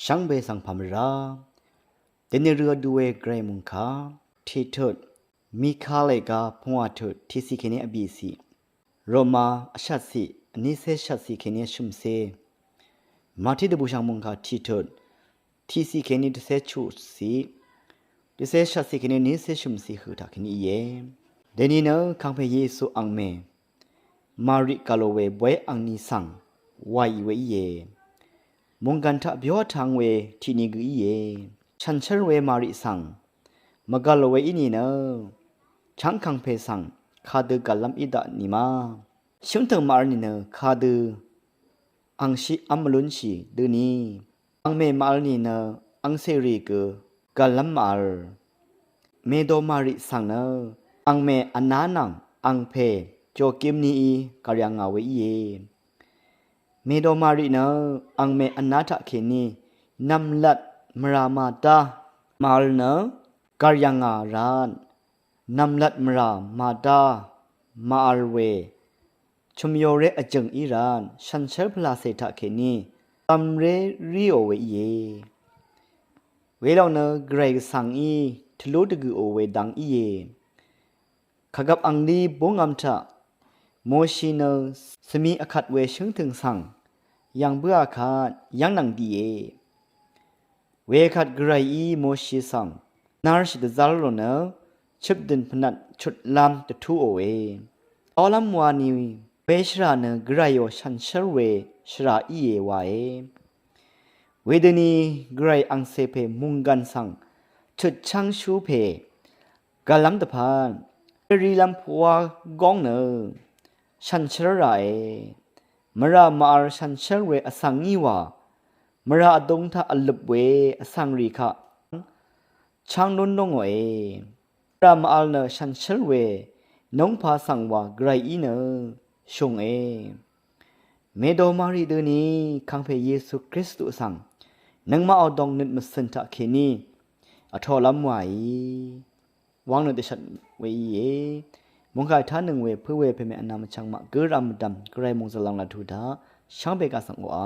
ช่างเบสังพามราเดนเรือด้วยไกรมุงคาที่เถิดมีคาเลกาพงอาเถิดที่สิเคเนอบีซีโรมาชัดสินิเซชัดสิเคเนชุมเซมาที่เดบุชังมุงคาที่เถิดที่สิเคเนดิเซชูสีดิเซชัดสิเคเนนิเซชุมสีคือทักนี้เยเดนีเนอคังเพเยซูอังเมมาริกาโลเวบวยอังนิสังวายเวเยมงกันทะเบียวทางเวที่นี่กุเยฉันเชรเวมาริสังมกาโลเวอินีเนอช่างคังเพสังคาดืกัลลัมอิดะนิมาช่างถึงมาร์นีเนอคาดือังชิอัมลุนชีดืนีอังเมมาร์นีเนออังเซรีกกัลลัมมาร์เมโดมาริสังเนออังเมอันนานังอังเพโจกิมนีกายังอาเวเยเมโดมาริเนออังเมอันนาทะเคนีนำลัดมรามาตามาลเนอกายังารานนำลัดมรามาตามาลเวชมโยเรอจังอิรานชันเชลพลาเซทะเคนีตัมเรริโอเวเยเวลาเนอเกรกสังอีทลุดกุโอเวดังอีเยขกับอังลีบงอัมทะโมชิเนอสมีอคัดเวชึงถึงสังยังเบื่อขาดยังนังดีเอเวคัดไกรอีโมชิสังนาร์ชเดซาลโรเนอชิบดินพนัดชุดลำตะทูโอเออลัมวานีเวชราเนไกรโอชันเชรเวชราอีเอวาเอเวดนีไกรอังเซเพมุงกันสังชุดช่างชูเพกาลัมตะพานรีลัมพัวกองเนอชันเชรไรมรามาร์ชันเชรเวอสังงีวามราดงทาอัลลบเวอสังรีคะช่างนนนงเอมรามาร์เนชันเชรเวนงพาสังวาไกรอีเนชงเอเมโดมารีเดนีคังเพเยซูคริสต์สังนังมาเอาดองนิดมาสันทะเคนีอทอลำไหววางเนติชัดเวเยมงคายท่านหนึ่งเวเพื่อเวเพเมอนามชังมะเกรามดำไกรมงสลังลาทุดาช่างเบกาสังวา